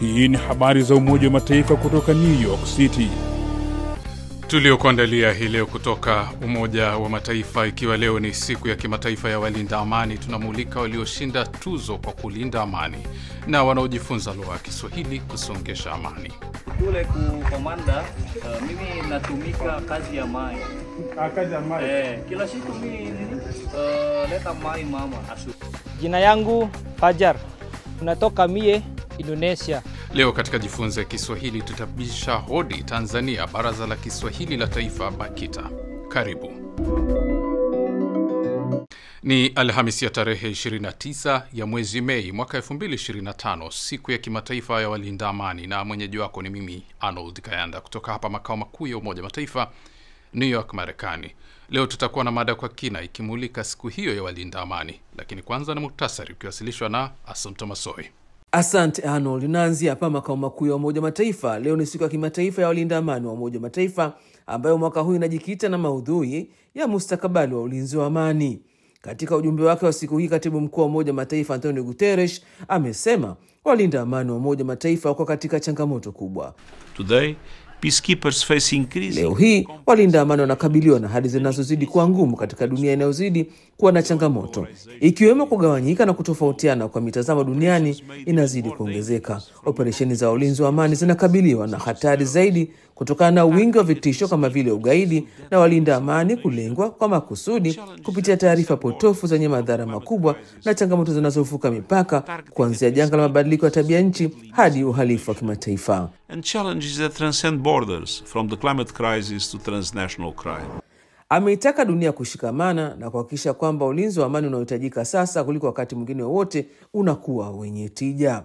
Hii ni habari za Umoja wa Mataifa kutoka New York City. Tuliokuandalia hii leo kutoka Umoja wa Mataifa, ikiwa leo ni siku ya kimataifa ya walinda amani, tunamulika walioshinda tuzo kwa kulinda amani na wanaojifunza lugha ya Kiswahili kusongesha amani. Kule kukomanda, mimi natumika kazi ya mai. Kazi ya mai? Kila siku mimi leta mai mama asu. Jina yangu Fajar. Tunatoka Mie, Indonesia. Leo katika Jifunze Kiswahili tutabisha hodi Tanzania, Baraza la Kiswahili la Taifa BAKITA. Karibu. Ni Alhamisi ya tarehe 29 ya mwezi Mei mwaka 2025, siku ya kimataifa ya walinda amani, na mwenyeji wako ni mimi Arnold Kayanda kutoka hapa makao makuu ya Umoja wa Mataifa, New York, Marekani. Leo tutakuwa na mada kwa kina ikimulika siku hiyo ya walinda amani, lakini kwanza na muhtasari ukiwasilishwa na Assumpta Masoi. Asante Arnold. Naanzia hapa makao makuu ya Umoja wa Mataifa. Leo ni siku ya kimataifa ya walinda amani wa Umoja wa Mataifa, ambayo mwaka huu inajikita na maudhui ya mustakabali wa ulinzi wa amani. Katika ujumbe wake wa siku hii, Katibu Mkuu wa Umoja wa Mataifa Antonio Guterres amesema walinda amani wa Umoja wa Mataifa wako katika changamoto kubwa. Today, peacekeepers face increasing. Leo hii walinda amani wanakabiliwa na hali zinazozidi kuwa ngumu katika dunia inayozidi kuwa na changamoto, ikiwemo kugawanyika na kutofautiana kwa mitazamo duniani inazidi kuongezeka. Operesheni za ulinzi wa amani zinakabiliwa na hatari zaidi kutokana na wingi wa vitisho kama vile ugaidi, na walinda amani kulengwa kwa makusudi kupitia taarifa potofu zenye madhara makubwa na changamoto zinazovuka mipaka, kuanzia janga la mabadiliko ya tabia nchi hadi uhalifu wa kimataifa. And challenges that transcend borders, from the climate crisis to transnational crime. Ameitaka dunia kushikamana na kuhakikisha kwamba ulinzi wa amani unaohitajika sasa kuliko wakati mwingine wowote unakuwa wenye tija.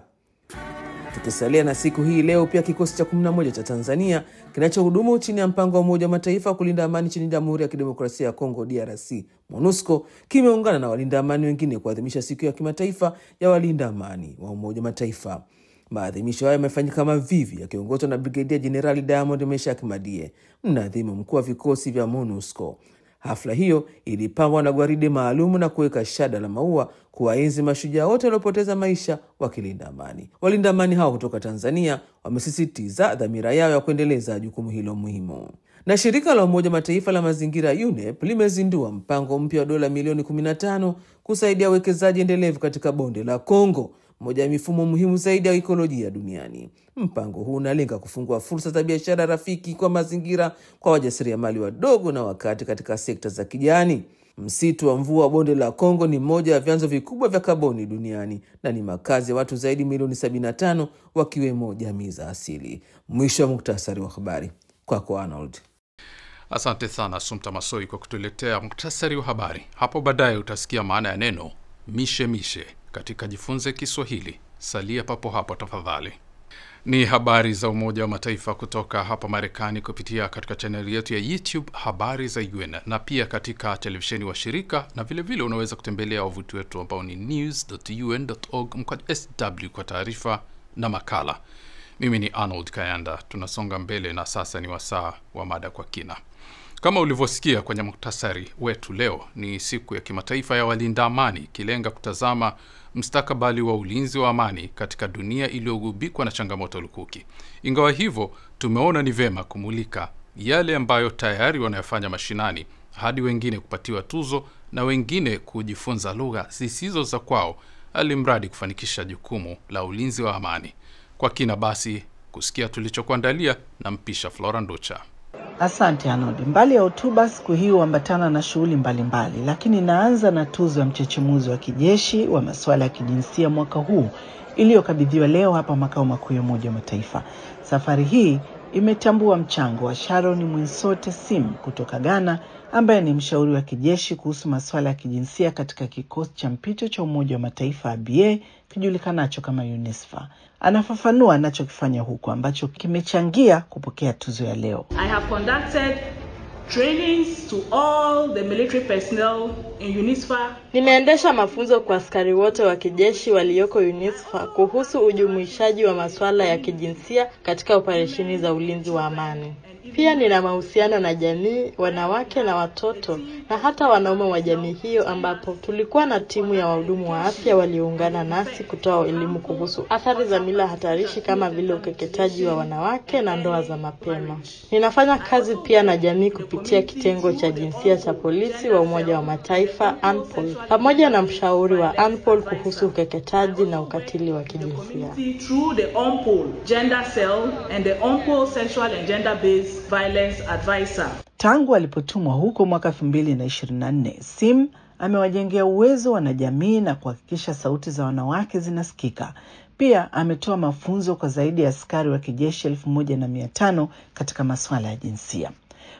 Tukisalia na siku hii, leo pia kikosi cha 11 cha Tanzania kinachohudumu chini ya mpango wa Umoja wa Mataifa kulinda amani nchini Jamhuri ya Kidemokrasia ya Kongo DRC, MONUSCO, kimeungana na walinda amani wengine kuadhimisha siku ya kimataifa ya walinda amani wa Umoja wa Mataifa. Maadhimisho haya yamefanyika mavivi yakiongozwa na Brigedia Jenerali Diamond Meshak Madie, mnadhimu mkuu wa vikosi vya MONUSCO. Hafla hiyo ilipambwa na gwaride maalum na kuweka shada la maua kuwaenzi mashujaa wote waliopoteza maisha wakilinda amani. Walinda amani hao kutoka Tanzania wamesisitiza dhamira yao ya kuendeleza jukumu hilo muhimu. Na shirika la Umoja Mataifa la mazingira UNEP limezindua mpango mpya wa dola milioni 15 kusaidia uwekezaji endelevu katika bonde la Kongo, moja ya mifumo muhimu zaidi ya ekolojia duniani. Mpango huu unalenga kufungua fursa za biashara rafiki kwa mazingira kwa wajasiriamali wadogo na wakati katika sekta za kijani. Msitu wa mvua wa bonde la Kongo ni moja ya vyanzo vikubwa vya kaboni duniani na ni makazi ya watu zaidi milioni 75, wakiwemo jamii za asili. Mwisho wa muktasari wa habari. Kwako Arnold. Asante sana Assumpta Masoi kwa kutuletea muktasari wa habari. Hapo baadaye utasikia maana ya neno mishe mishe katika Jifunze Kiswahili. Salia papo hapo tafadhali. Ni habari za Umoja wa Mataifa kutoka hapa Marekani kupitia katika chaneli yetu ya YouTube Habari za UN, na pia katika televisheni wa shirika, na vile vile unaweza kutembelea wavuti wetu ambao ni news.un.org/sw kwa taarifa na makala. Mimi ni Arnold Kayanda. Tunasonga mbele na sasa ni wasaa wa mada kwa kina. Kama ulivyosikia kwenye muktasari wetu, leo ni siku ya kimataifa ya walinda amani, kilenga kutazama mustakabali wa ulinzi wa amani katika dunia iliyogubikwa na changamoto lukuki. Ingawa hivyo, tumeona ni vema kumulika yale ambayo tayari wanayofanya mashinani, hadi wengine kupatiwa tuzo na wengine kujifunza lugha zisizo za kwao, alimradi kufanikisha jukumu la ulinzi wa amani. Kwa kina basi kusikia tulichokuandalia na mpisha Flora Nducha. Asante Arnold. Mbali ya hotuba, siku hii huambatana na shughuli mbalimbali, lakini naanza na tuzo ya mchechemuzi wa kijeshi wa masuala ya kijinsia mwaka huu iliyokabidhiwa leo hapa makao makuu ya Umoja wa Mataifa. Safari hii imetambua mchango wa Sharon Mwensote Sim kutoka Ghana, ambaye ni mshauri wa kijeshi kuhusu masuala ya kijinsia katika kikosi cha mpito cha Umoja wa Mataifa ABA kijulikanacho kama UNISFA. Anafafanua anachokifanya huko ambacho kimechangia kupokea tuzo ya leo. I have conducted trainings to all the military personnel Nimeendesha mafunzo kwa askari wote wa kijeshi walioko UNISFA kuhusu ujumuishaji wa masuala ya kijinsia katika operesheni za ulinzi wa amani. Pia nina mahusiano na jamii, wanawake na watoto na hata wanaume wa jamii hiyo, ambapo tulikuwa na timu ya wahudumu wa afya walioungana nasi kutoa elimu kuhusu athari za mila hatarishi kama vile ukeketaji wa wanawake na ndoa za mapema. Ninafanya kazi pia na jamii kupitia kitengo cha jinsia cha polisi wa Umoja wa Mataifa UNPOL, pamoja na mshauri wa UNPOL kuhusu ukeketaji na ukatili wa kijinsia. Through the UNPOL Gender Cell and the UNPOL Sexual and Gender-Based Violence Advisor. Tangu alipotumwa huko mwaka 2024, Sim amewajengea uwezo wanajamii na kuhakikisha sauti za wanawake zinasikika. Pia ametoa mafunzo kwa zaidi ya askari wa kijeshi 1500 katika masuala ya jinsia.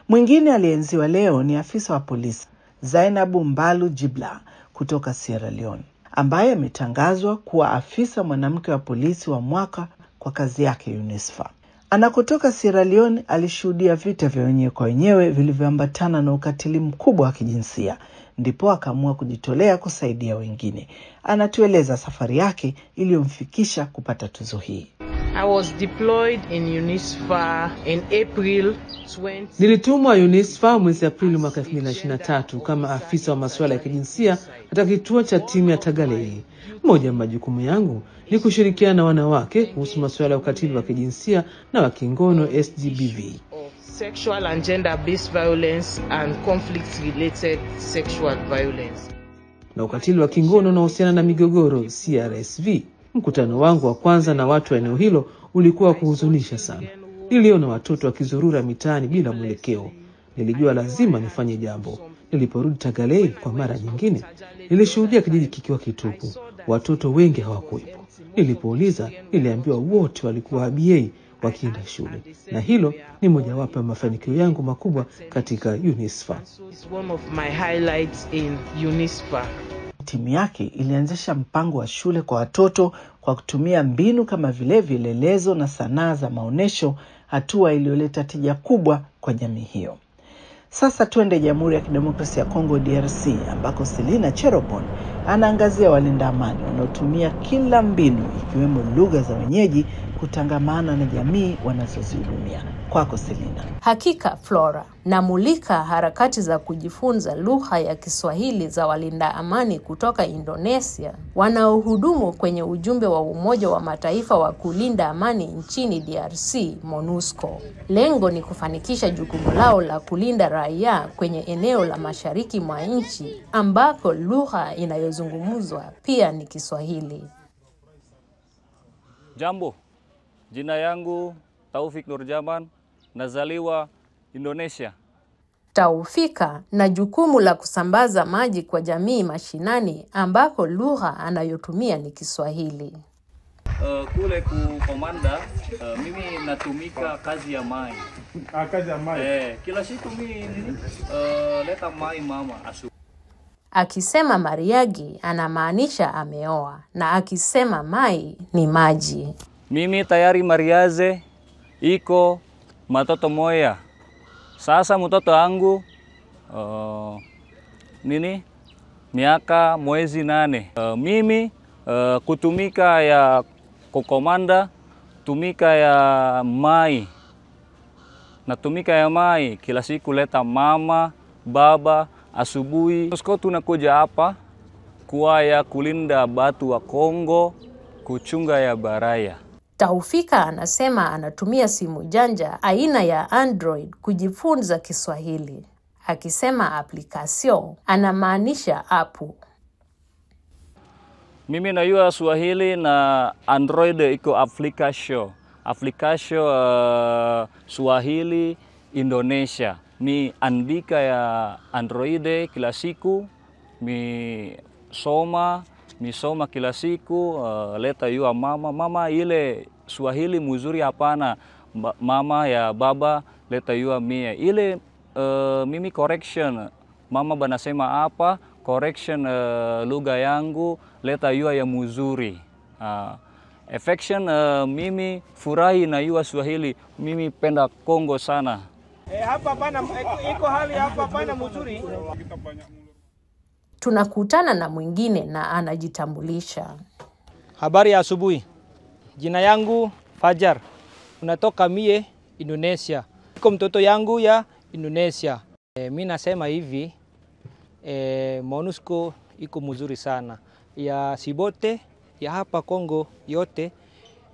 Mwingine alienziwa leo ni afisa wa polisi Zainabu Mbalu Jibla kutoka Sierra Leone, ambaye ametangazwa kuwa afisa mwanamke wa polisi wa mwaka kwa kazi yake UNISFA. Anakotoka Sierra Leone alishuhudia vita vya wenyewe kwa wenyewe vilivyoambatana na ukatili mkubwa wa kijinsia, ndipo akaamua kujitolea kusaidia wengine. Anatueleza safari yake iliyomfikisha kupata tuzo hii. I was deployed in UNISFA in April 20. Nilitumwa UNISFA mwezi Aprili mwaka 2023 kama afisa wa masuala ya kijinsia katika kituo cha timu ya Tagalei. Moja ya majukumu yangu ni kushirikiana na wanawake kuhusu masuala ya ukatili wa kijinsia na wa kingono SGBV. Sexual and gender-based violence and conflict-related sexual violence. Na ukatili wa kingono unaohusiana na migogoro CRSV. Mkutano wangu wa kwanza na watu wa eneo hilo ulikuwa wa kuhuzunisha sana. Niliona watoto wakizurura mitaani bila mwelekeo. Nilijua lazima nifanye jambo. Niliporudi Tagalei kwa mara nyingine, nilishuhudia kijiji kikiwa kitupu. Watoto wengi hawakuwepo. Nilipouliza, niliambiwa wote walikuwa BA wakienda shule. Na hilo ni mojawapo ya mafanikio yangu makubwa katika UNISFA. One of my highlights in UNISFA. Timu yake ilianzisha mpango wa shule kwa watoto kwa kutumia mbinu kama vile vielelezo na sanaa za maonesho, hatua iliyoleta tija kubwa kwa jamii hiyo. Sasa tuende Jamhuri ya Kidemokrasia ya Kongo DRC, ambako Selina Cherobon anaangazia walinda amani wanaotumia kila mbinu ikiwemo lugha za wenyeji kutangamana na jamii wanazozihudumia. Kwako Selina. Hakika Flora, namulika harakati za kujifunza lugha ya Kiswahili za walinda amani kutoka Indonesia wanaohudumu kwenye ujumbe wa Umoja wa Mataifa wa kulinda amani nchini DRC, MONUSCO. Lengo ni kufanikisha jukumu lao la kulinda raia kwenye eneo la mashariki mwa nchi ambako lugha inayozungumzwa pia ni Kiswahili. Jambo, jina yangu Taufik Nurjaman, nazaliwa Indonesia. Taufika na jukumu la kusambaza maji kwa jamii mashinani ambako lugha anayotumia ni Kiswahili. Kule ku Komanda, mimi natumika kazi ya mai. Kazi ya mai. Kila siku mimi leta mai mama asu. Akisema Mariagi anamaanisha ameoa, na akisema mai ni maji. Mimi tayari Mariaze iko matoto moya. Sasa mtoto wangu miaka mwezi 8. Mimi kutumika ya kukomanda, tumika ya mai. Natumika ya mai kila siku leta mama, baba, asubuhi. MONUSCO tunakuja hapa kuaya kulinda batu wa Kongo, kuchunga ya baraya. Taufika anasema anatumia simu janja aina ya Android kujifunza Kiswahili. Akisema application anamaanisha apu. Mimi najua Swahili na Android iko application. Application Swahili Indonesia. Mi andika ya Android kila siku, mi soma kila siku, leta yua mama ile Swahili mzuri hapana, mama ya baba leta yua mie ile mimi correction, mama banasema apa, correction lugha yangu leta yua ya mzuri. Affection mimi furahi na yua Swahili, mimi penda Kongo sana. Hapa pana iko hali hapa pana mzuri. Tunakutana na mwingine na anajitambulisha. Habari ya asubuhi. Jina yangu Fajar. Unatoka Mie, Indonesia. Niko mtoto yangu ya Indonesia. Mimi nasema hivi, MONUSCO iko mzuri sana. Ya Sibote, ya hapa Kongo yote.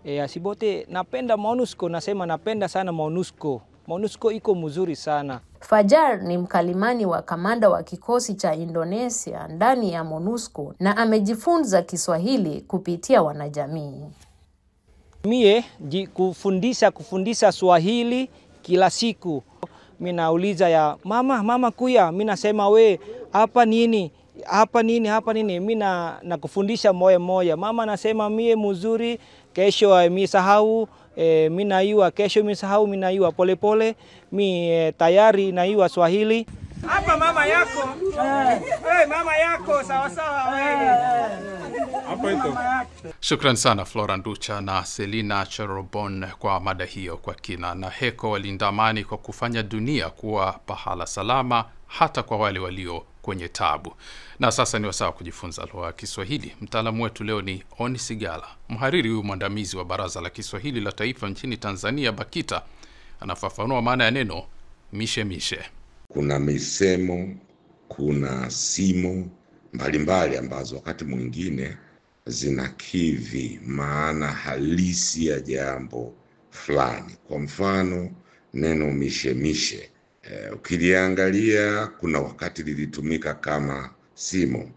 Ya Sibote napenda MONUSCO, nasema napenda sana MONUSCO. MONUSCO iko mzuri sana. Fajar ni mkalimani wa kamanda wa kikosi cha Indonesia ndani ya MONUSCO na amejifunza Kiswahili kupitia wanajamii. Mie kufundisha Swahili kila siku. Mimi nauliza ya mama kuya, mimi nasema we hapa nini? Mimi nakufundisha moja. Mama nasema mie mzuri, kesho mimi sahau, mimi naiwa kesho, mimi sahau, mimi naiwa polepole, mimi tayari naiwa Swahili. Hapa mama yako. Mama yako sawa Hapa ito. Shukran sana Flora Nducha na Selina Cherobon kwa mada hiyo kwa kina, na heko walinda amani kwa kufanya dunia kuwa pahala salama hata kwa wale walio kwenye tabu. Na sasa ni wasaa kujifunza lugha ya Kiswahili. Mtaalamu wetu leo ni Oni Sigala. Mhariri huyu mwandamizi wa Baraza la Kiswahili la Taifa nchini Tanzania BAKITA anafafanua maana ya neno mishe. Kuna misemo, kuna simo mbalimbali ambazo wakati mwingine zinakidhi maana halisi ya jambo fulani. Kwa mfano, neno mishe. Ukiliangalia kuna wakati lilitumika kama simo,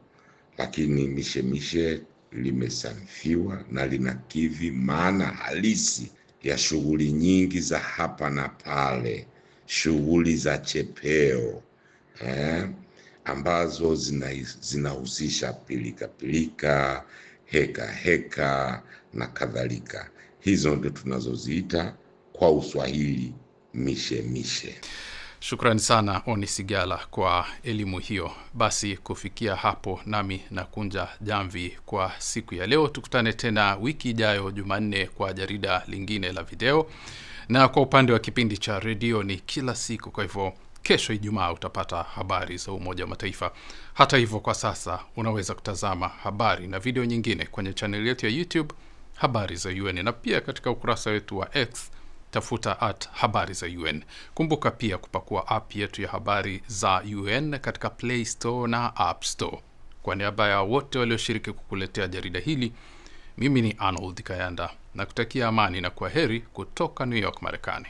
lakini mishe limesanifiwa na linakidhi maana halisi ya shughuli nyingi za hapa na pale, shughuli za chepeo, ambazo zinahusisha pilika, heka na kadhalika. Hizo ndio tunazoziita kwa Uswahili mishe. Shukrani sana Oni Sigala kwa elimu hiyo. Basi kufikia hapo nami nakunja jamvi kwa siku ya leo. Tukutane tena wiki ijayo Jumanne kwa jarida lingine la video. Na kwa upande wa kipindi cha redio ni kila siku, kwa hivyo kesho Ijumaa utapata habari za Umoja wa Mataifa. Hata hivyo kwa sasa unaweza kutazama habari na video nyingine kwenye channel yetu ya YouTube Habari za UN, na pia katika ukurasa wetu wa X tafuta @habari za UN. Kumbuka pia kupakua app yetu ya Habari za UN katika Play Store na App Store. Kwa niaba ya wote walioshiriki kukuletea jarida hili, mimi ni Arnold Kayanda na kutakia amani na kwaheri kutoka New York, Marekani.